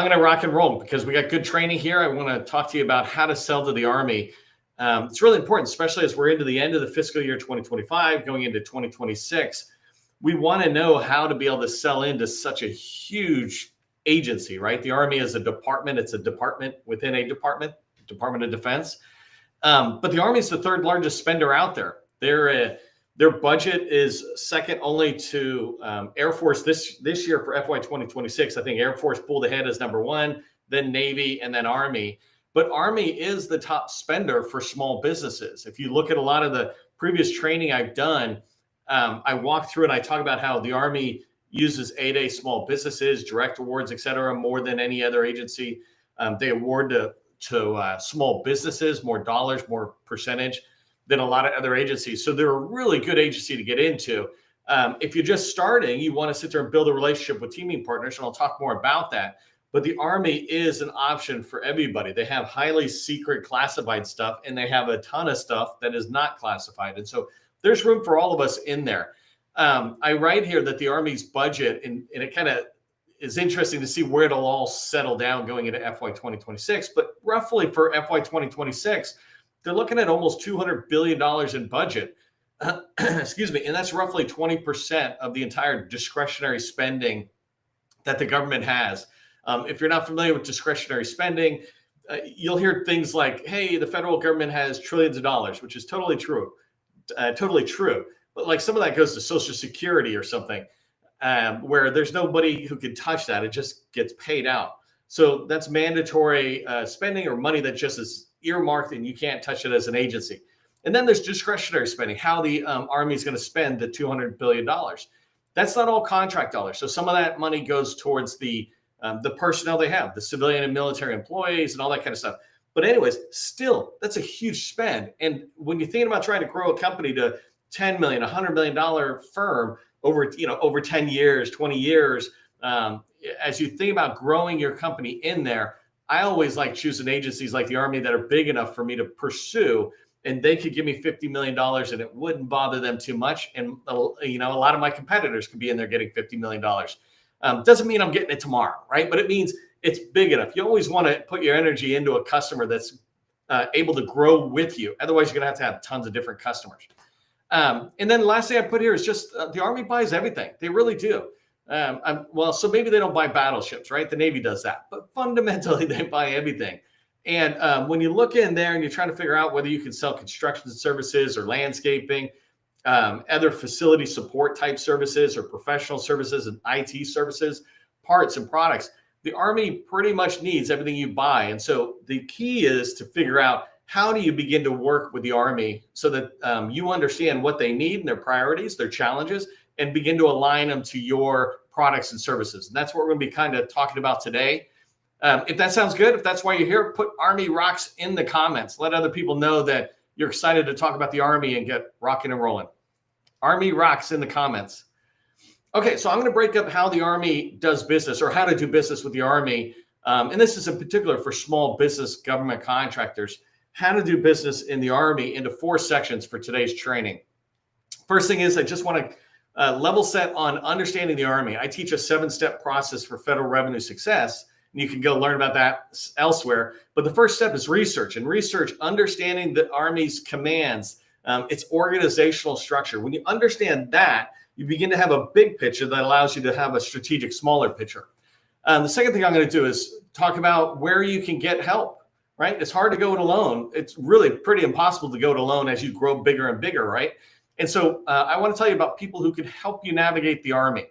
I'm going to rock and roll because we got good training here. I want to talk to you about how to sell to the Army. It's really important, especially as we're into the end of the fiscal year 2025, going into 2026. We want to know how to be able to sell into such a huge agency, right? The Army is a department. It's a department within a department, Department of Defense. But the Army is the third largest spender out there. Their budget is second only to Air Force this year for FY 2026. I think Air Force pulled ahead as number one, then Navy, and then Army. But Army is the top spender for small businesses. If you look at a lot of the previous training I've done, I walk through and I talk about how the Army uses 8A small businesses, direct awards, et cetera, more than any other agency. They award to small businesses more dollars, more percentage than a lot of other agencies. So they're a really good agency to get into. If you're just starting, you want to sit there and build a relationship with teaming partners, and I'll talk more about that. But the Army is an option for everybody. They have highly secret classified stuff, and they have a ton of stuff that is not classified. And so there's room for all of us in there. I write here that the Army's budget, and it kind of is interesting to see where it'll all settle down going into FY 2026. But roughly for FY 2026, they're looking at almost $200 billion in budget. Excuse me. And that's roughly 20% of the entire discretionary spending that the government has. If you're not familiar with discretionary spending, you'll hear things like, hey, the federal government has trillions of dollars, which is totally true. Totally true. But like some of that goes to Social Security or something, where there's nobody who can touch that. It just gets paid out. So that's mandatory spending or money that just is earmarked and you can't touch it as an agency. And then there's discretionary spending, how the Army is going to spend the $200 billion. That's not all contract dollars. So some of that money goes towards the personnel they have, the civilian and military employees and all that kind of stuff. But anyways, still, that's a huge spend. And when you're thinking about trying to grow a company to $10 million, $100 million firm over 10 years, 20 years, as you think about growing your company in there, I always like choosing agencies like the Army that are big enough for me to pursue, and they could give me $50 million and it wouldn't bother them too much. And, a lot of my competitors could be in there getting $50 million. Doesn't mean I'm getting it tomorrow, right? But it means it's big enough. You always want to put your energy into a customer that's able to grow with you. Otherwise, you're going to have tons of different customers. And then the last thing I put here is just the Army buys everything. They really do. So maybe they don't buy battleships, right? The Navy does that. But fundamentally, they buy everything. And when you look in there and you're trying to figure out whether you can sell construction services or landscaping, other facility support type services or professional services and IT services, parts and products, the Army pretty much needs everything you buy. And so the key is to figure out how do you begin to work with the Army so that you understand what they need and their priorities, their challenges, and begin to align them to your products and services. And that's what we're going to be kind of talking about today. If that sounds good, if that's why you're here, put Army Rocks in the comments. Let other people know that you're excited to talk about the Army and get rocking and rolling. Army Rocks in the comments. Okay, so I'm going to break up how the Army does business or how to do business with the Army. And this is in particular for small business government contractors, how to do business in the Army into 4 sections for today's training. First thing is I just want to level set on understanding the Army. I teach a 7-step process for federal revenue success, and you can go learn about that elsewhere. But the first step is research, and research understanding the Army's commands, its organizational structure. When you understand that, you begin to have a big picture that allows you to have a strategic, smaller picture. The second thing I'm going to do is talk about where you can get help. Right? It's hard to go it alone. It's really pretty impossible to go it alone as you grow bigger and bigger, right? And so I want to tell you about people who can help you navigate the Army.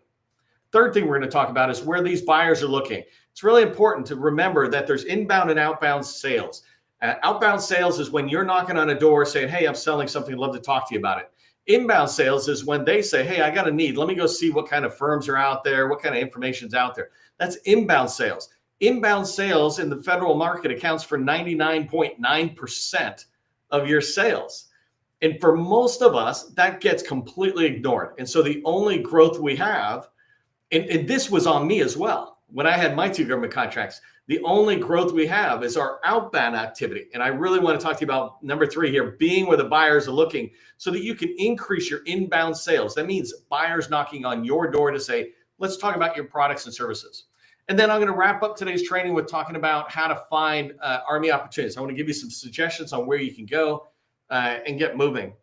Third thing we're going to talk about is where these buyers are looking. It's really important to remember that there's inbound and outbound sales. Outbound sales is when you're knocking on a door saying, hey, I'm selling something, I'd love to talk to you about it. Inbound sales is when they say, hey, I got a need. Let me go see what kind of firms are out there, what kind of information's out there. That's inbound sales. Inbound sales in the federal market accounts for 99.9% of your sales. And for most of us, that gets completely ignored. And so the only growth we have, and this was on me as well, when I had my 2 government contracts, the only growth we have is our outbound activity. And I really want to talk to you about number 3 here, being where the buyers are looking so that you can increase your inbound sales. That means buyers knocking on your door to say, let's talk about your products and services. And then I'm going to wrap up today's training with talking about how to find Army opportunities. I want to give you some suggestions on where you can go and get moving.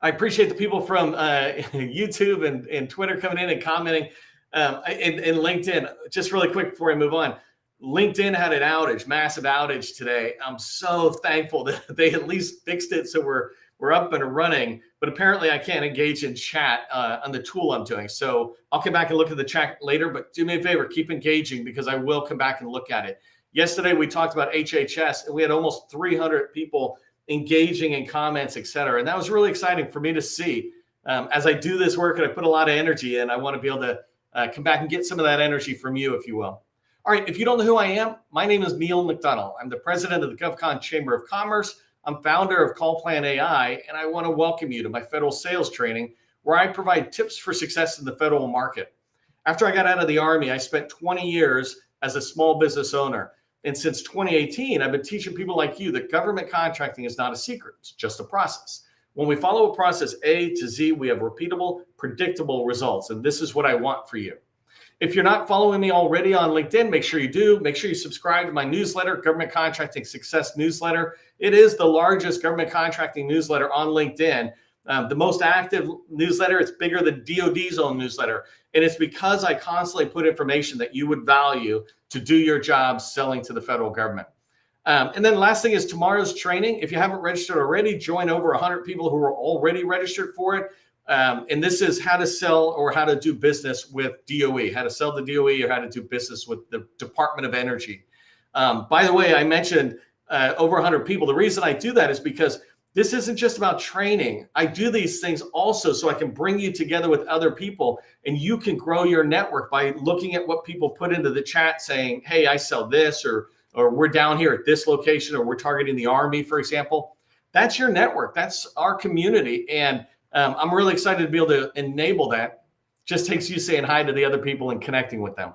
I appreciate the people from YouTube and Twitter coming in and commenting, and LinkedIn. Just really quick before I move on, LinkedIn had an outage, massive outage today. I'm so thankful that they at least fixed it, so we're up and running. But apparently, I can't engage in chat on the tool I'm doing. So I'll come back and look at the chat later. But do me a favor, keep engaging, because I will come back and look at it. Yesterday, we talked about HHS, and we had almost 300 people engaging in comments, et cetera. And that was really exciting for me to see. As I do this work and I put a lot of energy in, I want to be able to come back and get some of that energy from you, if you will. All right, if you don't know who I am, my name is Neil McDonough. I'm the president of the GovCon Chamber of Commerce. I'm founder of CallPlan AI, and I want to welcome you to my federal sales training, where I provide tips for success in the federal market. After I got out of the Army, I spent 20 years as a small business owner. And since 2018, I've been teaching people like you that government contracting is not a secret. It's just a process. When we follow a process A to Z, we have repeatable, predictable results. And this is what I want for you. If you're not following me already on LinkedIn, make sure you do. Make sure you subscribe to my newsletter, Government Contracting Success Newsletter. It is the largest government contracting newsletter on LinkedIn. The most active newsletter. It's bigger than DoD's own newsletter. And it's because I constantly put information that you would value to do your job selling to the federal government. And then last thing is tomorrow's training. If you haven't registered already, join over 100 people who are already registered for it. And this is how to sell or how to do business with DOE, how to sell to DOE or how to do business with the Department of Energy. By the way, I mentioned over 100 people. The reason I do that is because this isn't just about training. I do these things also so I can bring you together with other people, and you can grow your network by looking at what people put into the chat saying, hey, I sell this, or we're down here at this location, or we're targeting the Army, for example. That's your network. That's our community. And I'm really excited to be able to enable that. Just takes you saying hi to the other people and connecting with them.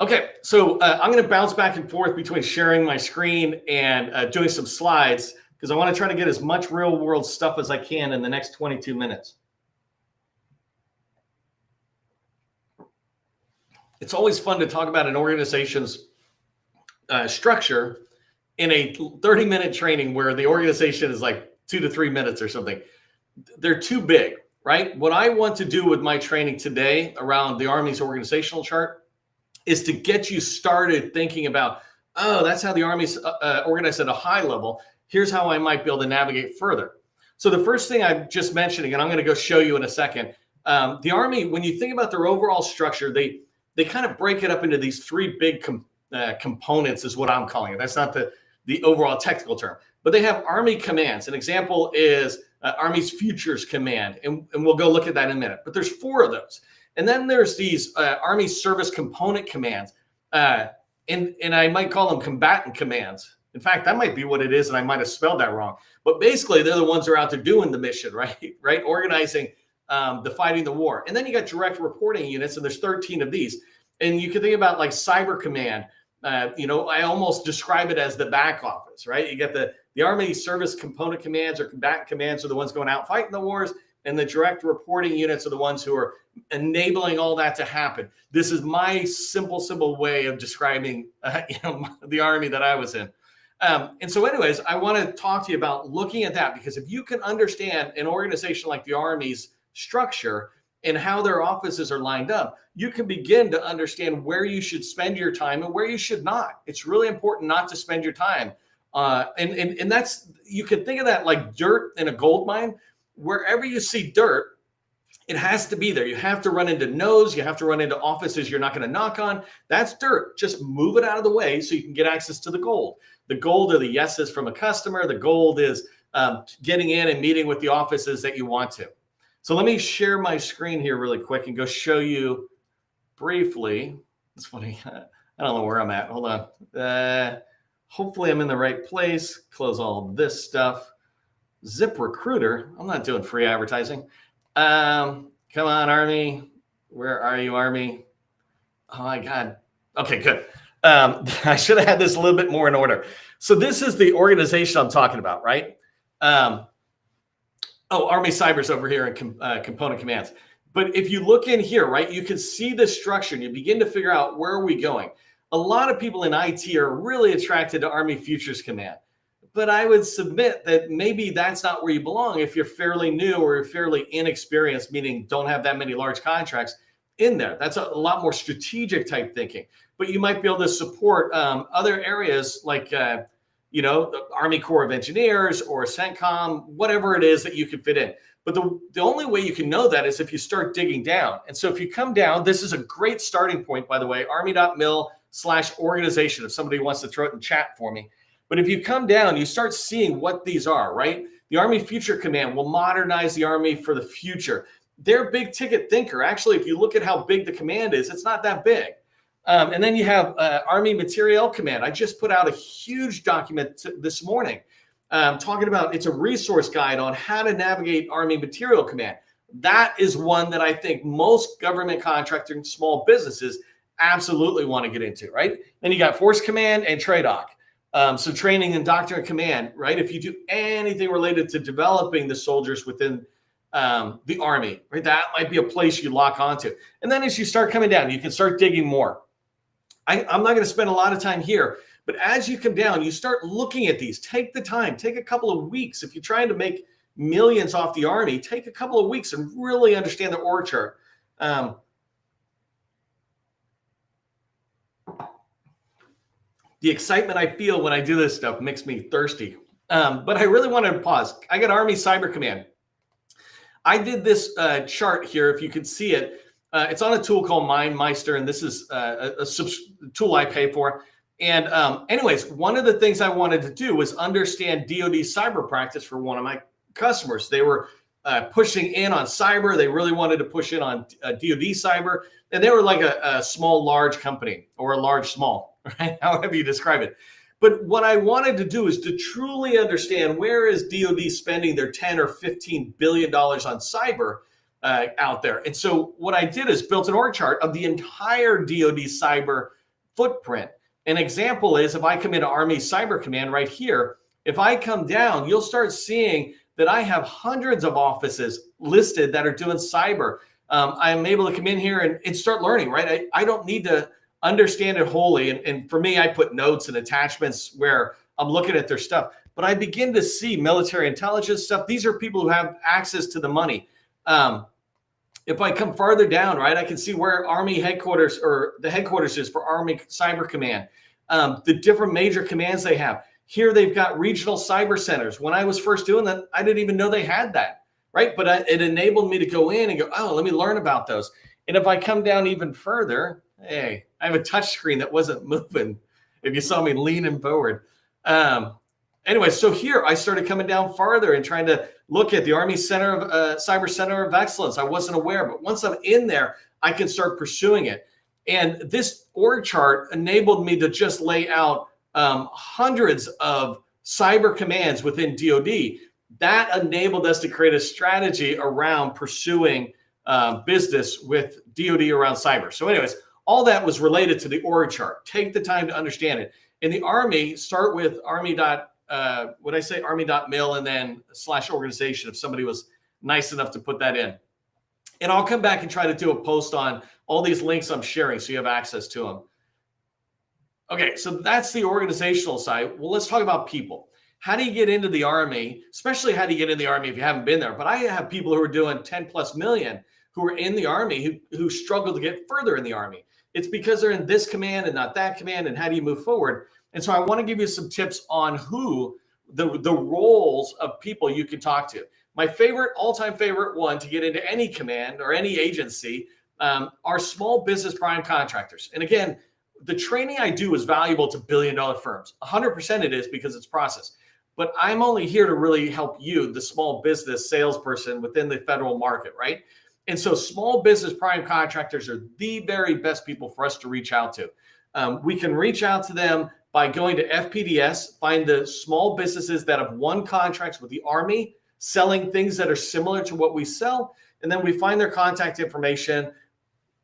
Okay, so I'm going to bounce back and forth between sharing my screen and doing some slides, because I want to try to get as much real world stuff as I can in the next 22 minutes. It's always fun to talk about an organization's structure in a 30-minute training where the organization is like 2 to 3 minutes or something. They're too big, right? What I want to do with my training today around the Army's organizational chart is to get you started thinking about, oh, that's how the Army's organized at a high level. Here's how I might be able to navigate further. So the first thing I'm just mentioning, and I'm going to go show you in a second, the Army, when you think about their overall structure, they kind of break it up into these 3 big components is what I'm calling it. That's not the overall technical term, but they have Army commands. An example is Army's Futures Command, and we'll go look at that in a minute. But there's 4 of those. And then there's these Army Service Component Commands, and I might call them combatant commands. In fact, that might be what it is, and I might have spelled that wrong. But basically, they're the ones who are out there doing the mission, right? Organizing the fighting the war. And then you got direct reporting units, and there's 13 of these. And you can think about like Cyber Command. I almost describe it as the back office, right? You got the Army Service Component Commands or combatant commands are the ones going out fighting the wars, and the direct reporting units are the ones who are enabling all that to happen. This is my simple way of describing the Army that I was in. And so anyways, I want to talk to you about looking at that, because if you can understand an organization like the Army's structure and how their offices are lined up, you can begin to understand where you should spend your time and where you should not. It's really important not to spend your time. And that's, you can think of that like dirt in a gold mine. Wherever you see dirt, it has to be there. You have to run into nodes. You have to run into offices you're not going to knock on. That's dirt. Just move it out of the way so you can get access to the gold. The gold are the yeses from a customer. The gold is getting in and meeting with the offices that you want to. So let me share my screen here really quick and go show you briefly. It's funny. I don't know where I'm at. Hold on. Hopefully I'm in the right place. Close all this stuff. ZipRecruiter. I'm not doing free advertising. Come on, Army. Where are you, Army? Oh my God. Okay, good. I should have had this a little bit more in order. So this is the organization I'm talking about, right? Army Cyber's over here in component commands. But if you look in here, right, you can see the structure and you begin to figure out where are we going. A lot of people in IT are really attracted to Army Futures Command. But I would submit that maybe that's not where you belong if you're fairly new or you're fairly inexperienced, meaning don't have that many large contracts in there. That's a lot more strategic type thinking. But you might be able to support other areas like, the Army Corps of Engineers or CENTCOM, whatever it is that you can fit in. But the only way you can know that is if you start digging down. And so if you come down, this is a great starting point, by the way, army.mil/organization, if somebody wants to throw it in chat for me. But if you come down, you start seeing what these are, right? The Army Future Command will modernize the Army for the future. They're big ticket thinker. Actually, if you look at how big the command is, it's not that big. And then you have Army Materiel Command. I just put out a huge document this morning talking about, it's a resource guide on how to navigate Army Materiel Command. That is one that I think most government contractors and small businesses absolutely want to get into, right? Then you got Force Command and TRADOC. So training and doctrine command, right? If you do anything related to developing the soldiers within the Army, right? That might be a place you lock onto. And then as you start coming down, you can start digging more. I'm not going to spend a lot of time here, but as you come down, you start looking at these. Take the time, take a couple of weeks. If you're trying to make millions off the Army, take a couple of weeks and really understand the org chart. The excitement I feel when I do this stuff makes me thirsty. But I really wanted to pause. I got Army Cyber Command. I did this chart here, if you can see it. It's on a tool called MindMeister, and this is a tool I pay for. And anyways, one of the things I wanted to do was understand DoD cyber practice for one of my customers. They were pushing in on cyber. They really wanted to push in on DoD cyber. And they were like a small, large company, or a large, small, right? However you describe it. But what I wanted to do is to truly understand, where is DoD spending their 10 or $15 billion on cyber out there. And so what I did is built an org chart of the entire DoD cyber footprint. An example is, if I come into Army Cyber Command right here, if I come down, you'll start seeing that I have hundreds of offices listed that are doing cyber. I'm able to come in here and start learning, right? I don't need to understand it wholly. And for me, I put notes and attachments where I'm looking at their stuff. But I begin to see military intelligence stuff. These are people who have access to the money. If I come farther down, right, I can see where Army headquarters, or the headquarters is for Army Cyber Command, the different major commands they have. Here they've got regional cyber centers. When I was first doing that, I didn't even know they had that, right? But it enabled me to go in and go, oh, let me learn about those. And if I come down even further, hey, I have a touch screen that wasn't moving if you saw me leaning forward. Anyway, so here I started coming down farther and trying to look at the Army Cyber Center of Excellence. I wasn't aware, but once I'm in there, I can start pursuing it. And this org chart enabled me to just lay out hundreds of cyber commands within DoD. That enabled us to create a strategy around pursuing business with DoD around cyber. So anyways, all that was related to the org chart. Take the time to understand it. In the Army, start with army.mil and then /organization, if somebody was nice enough to put that in. And I'll come back and try to do a post on all these links I'm sharing so you have access to them. Okay, so that's the organizational side. Well, let's talk about people. How do you get into the Army, especially how do you get in the Army if you haven't been there? But I have people who are doing 10 plus million who are in the Army who struggle to get further in the Army. It's because they're in this command and not that command, and how do you move forward? And so I want to give you some tips on who the roles of people you can talk to. My favorite, all-time favorite one to get into any command or any agency are small business prime contractors. And again, the training I do is valuable to billion-dollar firms. 100% it is, because it's process. But I'm only here to really help you, the small business salesperson within the federal market, right? And so small business prime contractors are the very best people for us to reach out to. We can reach out to them by going to FPDS, find the small businesses that have won contracts with the Army, selling things that are similar to what we sell, and then we find their contact information,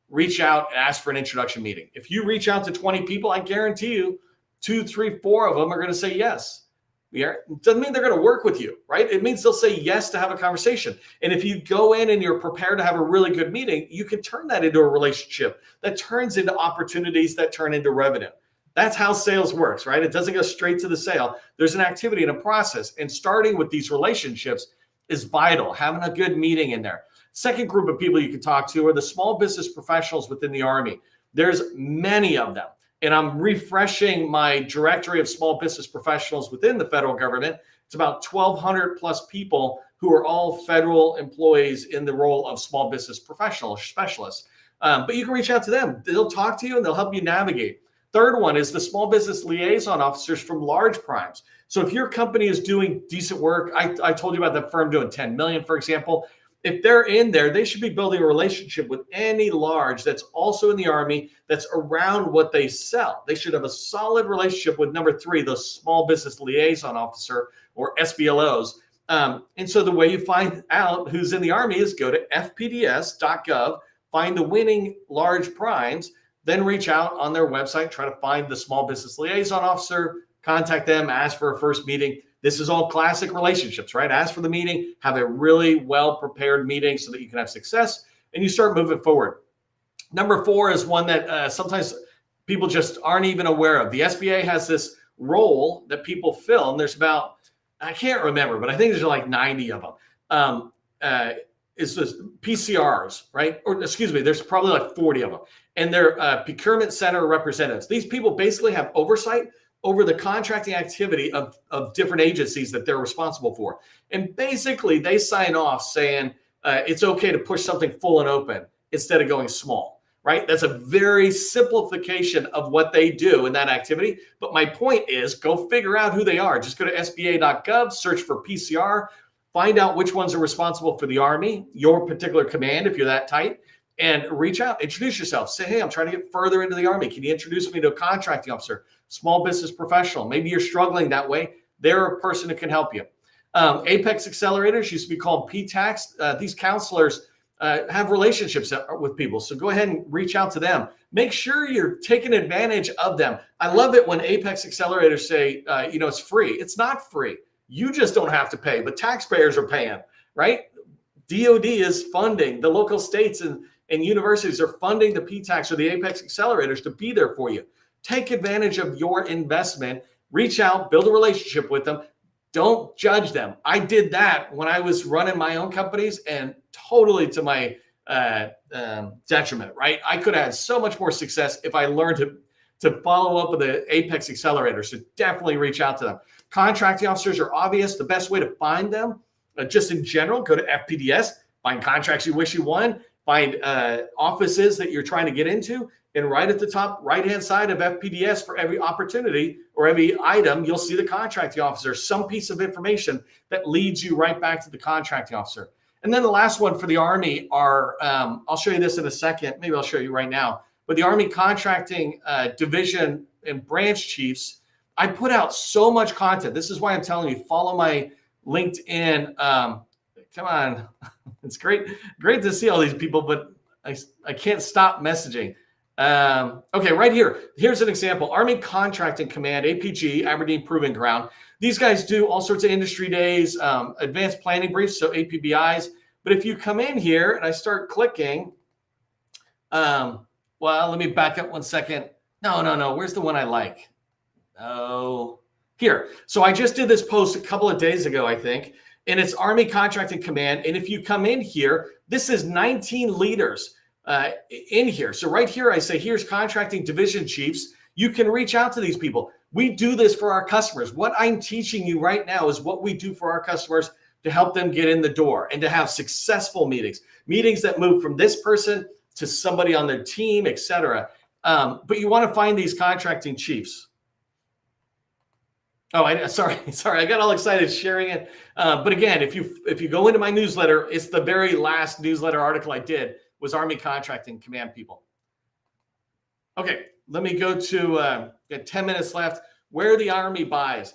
reach out, and ask for an introduction meeting. If you reach out to 20 people, I guarantee you 2, 3, 4 of them are going to say yes. Doesn't mean they're going to work with you, right? It means they'll say yes to have a conversation. And if you go in and you're prepared to have a really good meeting, you can turn that into a relationship that turns into opportunities that turn into revenue. That's how sales works, right? It doesn't go straight to the sale. There's an activity and a process. And starting with these relationships is vital, having a good meeting in there. Second group of people you can talk to are the small business professionals within the Army. There's many of them. And I'm refreshing my directory of small business professionals within the federal government. It's about 1,200 plus people who are all federal employees in the role of small business professional specialists. But you can reach out to them. They'll talk to you and they'll help you navigate. Third one is the small business liaison officers from large primes. So if your company is doing decent work, I told you about that firm doing 10 million, for example. If they're in there, they should be building a relationship with any large that's also in the Army that's around what they sell. They should have a solid relationship with number 3, the small business liaison officer, or SBLOs. And so the way you find out who's in the Army is go to fpds.gov, find the winning large primes, then reach out on their website, try to find the small business liaison officer, contact them, ask for a first meeting. This is all classic relationships, right? Ask for the meeting, have a really well-prepared meeting so that you can have success, and you start moving forward. Number 4 is one that sometimes people just aren't even aware of. The SBA has this role that people fill, and there's about, I can't remember, but I think there's like 90 of them. It's just PCRs, right? Or excuse me, there's probably like 40 of them. And they're procurement center representatives. These people basically have oversight over the contracting activity of different agencies that they're responsible for. And basically they sign off saying it's okay to push something full and open instead of going small, right? That's a very simplification of what they do in that activity. But my point is, go figure out who they are. Just go to sba.gov, search for PCR, find out which ones are responsible for the Army, your particular command, if you're that tight, and reach out, introduce yourself. Say, hey, I'm trying to get further into the Army. Can you introduce me to a contracting officer, small business professional? Maybe you're struggling that way. They're a person who can help you. Apex Accelerators used to be called PTACs. These counselors have relationships with people. So go ahead and reach out to them. Make sure you're taking advantage of them. I love it when Apex Accelerators say, it's free. It's not free. You just don't have to pay, but taxpayers are paying, right? DOD is funding, the local states and universities are funding the PTACs or the Apex Accelerators to be there for you. Take advantage of your investment, reach out, build a relationship with them. Don't judge them. I did that when I was running my own companies, and totally to my detriment, right? I could have had so much more success if I learned to follow up with the Apex Accelerators. So definitely reach out to them. Contracting officers are obvious. The best way to find them, just in general, go to FPDS, find contracts you wish you won, find offices that you're trying to get into, and right at the top right-hand side of FPDS, for every opportunity or every item, you'll see the contracting officer, some piece of information that leads you right back to the contracting officer. And then the last one for the Army are, I'll show you this in a second, maybe I'll show you right now, but the Army contracting division and branch chiefs, I put out so much content. This is why I'm telling you, follow my LinkedIn. Come on, it's great to see all these people, but I can't stop messaging. Okay, right here. Here's an example. Army Contracting Command, APG, Aberdeen Proving Ground. These guys do all sorts of industry days, advanced planning briefs, so APBIs. But if you come in here and I start clicking, well, let me back up one second. No. Where's the one I like? Oh, here. So I just did this post a couple of days ago, I think, and it's Army Contracting Command. And if you come in here, this is 19 leaders in here. So right here, I say, here's contracting division chiefs. You can reach out to these people. We do this for our customers. What I'm teaching you right now is what we do for our customers to help them get in the door and to have successful meetings that move from this person to somebody on their team, etc. But you want to find these contracting chiefs. Oh, sorry. I got all excited sharing it. But again, if you go into my newsletter, it's the very last newsletter article I did was Army Contracting Command people. Okay, let me go to 10 minutes left. Where the Army buys.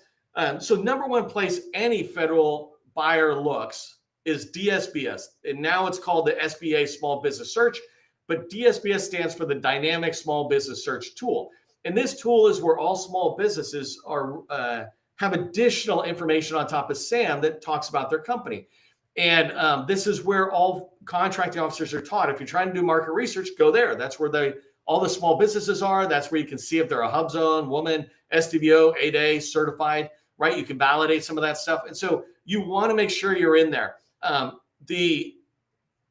So number one place any federal buyer looks is DSBS. And now it's called the SBA Small Business Search, but DSBS stands for the Dynamic Small Business Search Tool. And this tool is where all small businesses are have additional information on top of SAM that talks about their company. And this is where all contracting officers are taught. If you're trying to do market research, go there. That's where all the small businesses are. That's where you can see if they're a HubZone, woman, SDVO, 8A certified, right? You can validate some of that stuff. And so you want to make sure you're in there. The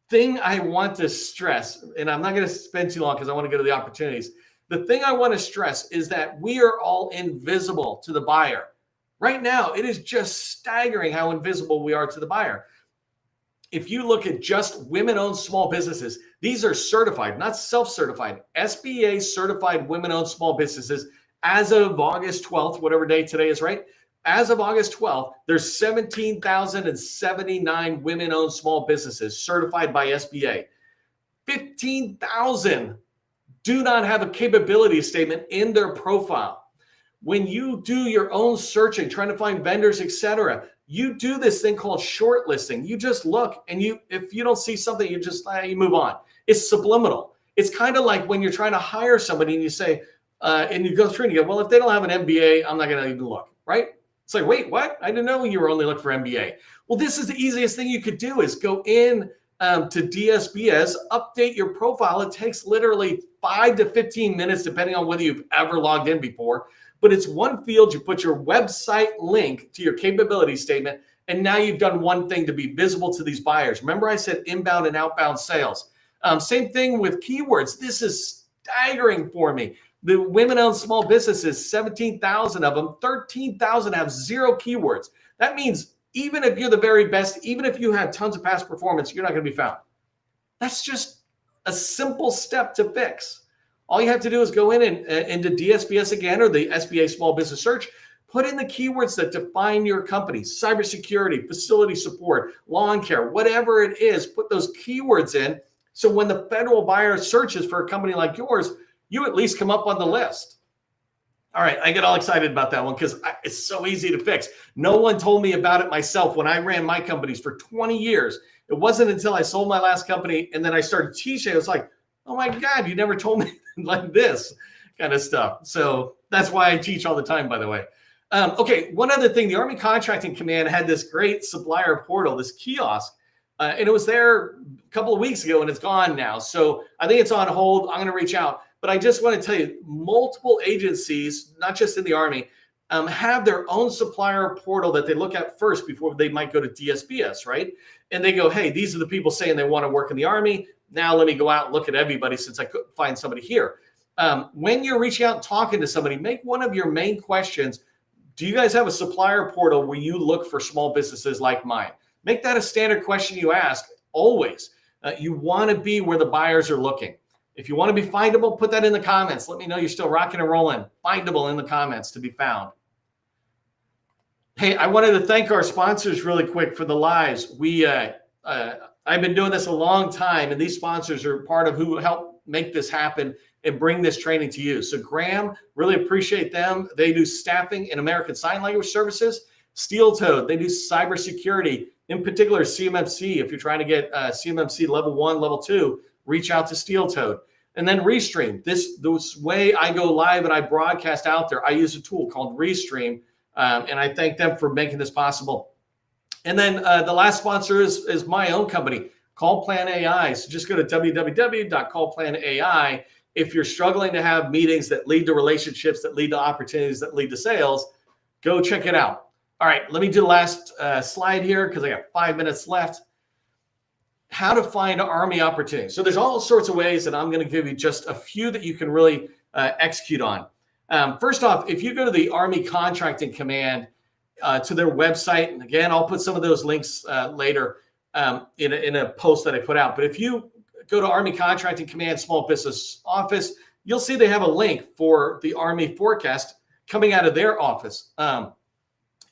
thing I want to stress, and I'm not going to spend too long because I want to go to the opportunities. The thing I want to stress is that we are all invisible to the buyer. Right now, it is just staggering how invisible we are to the buyer. If you look at just women-owned small businesses, these are certified, not self-certified, SBA certified women-owned small businesses as of August 12th, whatever day today is, right? As of August 12th, there's 17,079 women-owned small businesses certified by SBA. 15,000 do not have a capability statement in their profile. When you do your own searching, trying to find vendors, etc., you do this thing called shortlisting. You just look, and if you don't see something, you move on. It's subliminal. It's kind of like when you're trying to hire somebody and you say, and you go through and you go, well, if they don't have an MBA, I'm not going to even look, right? It's like, wait, what? I didn't know you were only looking for MBA. Well, this is the easiest thing you could do is go in to DSBS, update your profile. It takes literally 5 to 15 minutes, depending on whether you've ever logged in before. But it's one field. You put your website link to your capability statement, and now you've done one thing to be visible to these buyers. Remember I said inbound and outbound sales. Same thing with keywords. This is staggering for me. The women-owned small businesses, 17,000 of them, 13,000 have 0 keywords. That means even if you're the very best, even if you have tons of past performance, you're not going to be found. That's just a simple step to fix. All you have to do is go in and into DSBS again, or the SBA Small Business Search, put in the keywords that define your company: cybersecurity, facility support, lawn care, whatever it is, put those keywords in. So when the federal buyer searches for a company like yours, you at least come up on the list. All right, I get all excited about that one because it's so easy to fix. No one told me about it myself when I ran my companies for 20 years. It wasn't until I sold my last company and then I started teaching. I was like, oh my God, you never told me like this kind of stuff. So that's why I teach all the time, by the way. Okay, one other thing, the Army Contracting Command had this great supplier portal, this kiosk, and it was there a couple of weeks ago and it's gone now. So I think it's on hold. I'm going to reach out. But I just want to tell you, multiple agencies, not just in the Army, have their own supplier portal that they look at first before they might go to DSBS, right? And they go, hey, these are the people saying they want to work in the Army. Now let me go out and look at everybody since I couldn't find somebody here. When you're reaching out and talking to somebody, make one of your main questions, do you guys have a supplier portal where you look for small businesses like mine? Make that a standard question you ask always. You want to be where the buyers are looking. If you want to be findable, put that in the comments. Let me know you're still rocking and rolling. Findable in the comments to be found. Hey, I wanted to thank our sponsors really quick for the lives. I've been doing this a long time, and these sponsors are part of who helped make this happen and bring this training to you. So Graham, really appreciate them. They do staffing and American Sign Language services. Steel Toed, they do cybersecurity, in particular CMMC. If you're trying to get CMMC level 1, level 2, reach out to Steel Toed. And then Restream. This way I go live and I broadcast out there. I use a tool called Restream, and I thank them for making this possible. And then the last sponsor is my own company, CallPlan AI. So just go to www.callplanai. If you're struggling to have meetings that lead to relationships, that lead to opportunities, that lead to sales, go check it out. All right, let me do the last slide here because I got 5 minutes left. How to find Army opportunities. So there's all sorts of ways, and I'm going to give you just a few that you can really execute on. First off, if you go to the Army Contracting Command, to their website, and again, I'll put some of those links later in a post that I put out. But if you go to Army Contracting Command Small Business Office, you'll see they have a link for the Army forecast coming out of their office.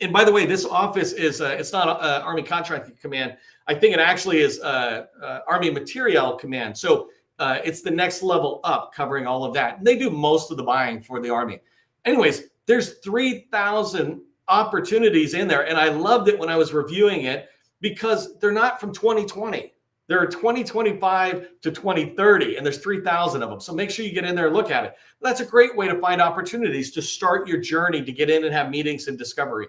And by the way, this office is it's not Army Contracting Command. I think it actually is Army Materiel Command. So it's the next level up, covering all of that. And they do most of the buying for the Army. Anyways, there's 3,000 opportunities in there. And I loved it when I was reviewing it because they're not from 2020. There are 2025 to 2030, and there's 3,000 of them. So make sure you get in there and look at it. That's a great way to find opportunities to start your journey to get in and have meetings and discovery.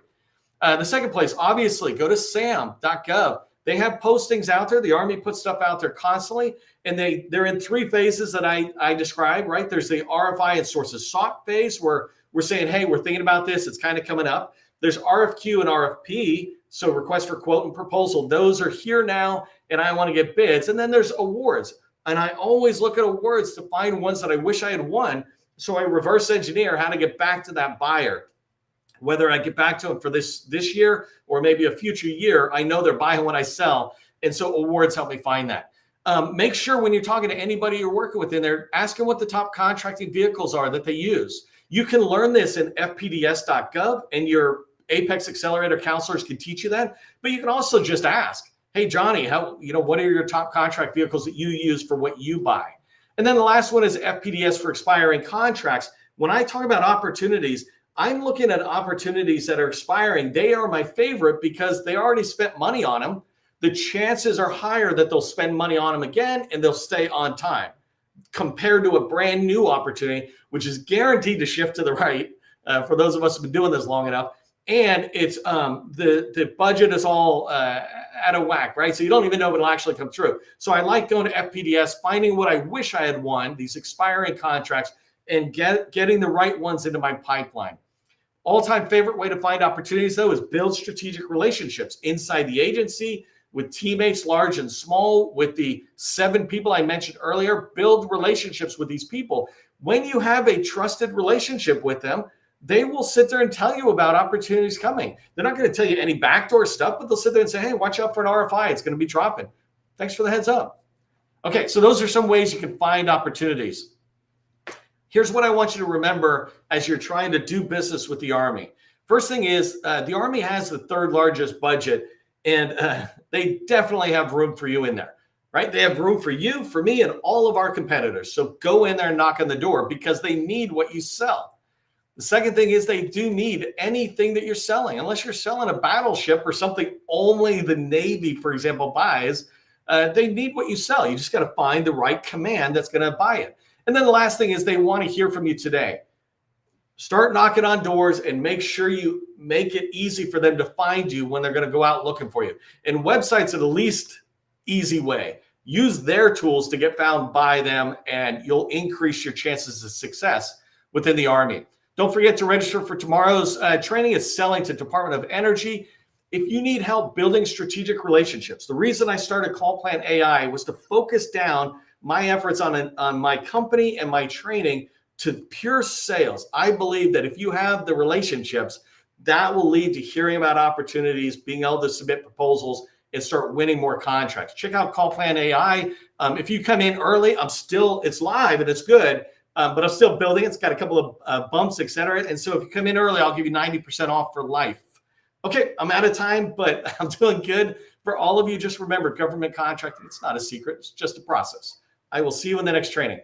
The second place, obviously, go to sam.gov. They have postings out there. The Army puts stuff out there constantly, and they're in three phases that I described, right? There's the RFI and sources sought phase where we're saying, hey, we're thinking about this. It's kind of coming up. There's RFQ and RFP, so request for quote and proposal. Those are here now, and I want to get bids. And then there's awards. And I always look at awards to find ones that I wish I had won. So I reverse engineer how to get back to that buyer. Whether I get back to them for this year or maybe a future year, I know they're buying what I sell. And so awards help me find that. Make sure when you're talking to anybody you're working with in there, ask them what the top contracting vehicles are that they use. You can learn this in fpds.gov, and your Apex Accelerator counselors can teach you that. But you can also just ask, hey, Johnny, what are your top contract vehicles that you use for what you buy? And then the last one is FPDS for expiring contracts. When I talk about opportunities, I'm looking at opportunities that are expiring. They are my favorite because they already spent money on them. The chances are higher that they'll spend money on them again and they'll stay on time compared to a brand new opportunity, which is guaranteed to shift to the right for those of us who've been doing this long enough. And it's the budget is all out of whack, right? So you don't even know if it'll actually come through. So I like going to FPDS, finding what I wish I had won, these expiring contracts, and getting the right ones into my pipeline. All-time favorite way to find opportunities, though, is build strategic relationships inside the agency, with teammates large and small, with the 7 people I mentioned earlier. Build relationships with these people. When you have a trusted relationship with them, they will sit there and tell you about opportunities coming. They're not going to tell you any backdoor stuff, but they'll sit there and say, hey, watch out for an RFI. It's going to be dropping. Thanks for the heads up. Okay, so those are some ways you can find opportunities. Here's what I want you to remember as you're trying to do business with the Army. First thing is the Army has the 3rd largest budget, and they definitely have room for you in there, right? They have room for you, for me, and all of our competitors. So go in there and knock on the door because they need what you sell. The second thing is they do need anything that you're selling. Unless you're selling a battleship or something only the Navy, for example, buys, they need what you sell. You just got to find the right command that's going to buy it. And then the last thing is they want to hear from you today. Start knocking on doors and make sure you make it easy for them to find you when they're going to go out looking for you. And websites are the least easy way. Use their tools to get found by them, and you'll increase your chances of success within the Army. Don't forget to register for tomorrow's training. It's selling to Department of Energy. If you need help building strategic relationships, the reason I started Call Plan AI was to focus down my efforts on my company and my training to pure sales. I believe that if you have the relationships, that will lead to hearing about opportunities, being able to submit proposals, and start winning more contracts. Check out Call Plan AI. If you come in early, it's live and it's good, but I'm still building. It's got a couple of bumps, et cetera. And so if you come in early, I'll give you 90% off for life. Okay, I'm out of time, but I'm doing good. For all of you, just remember, government contracting, it's not a secret. It's just a process. I will see you in the next training.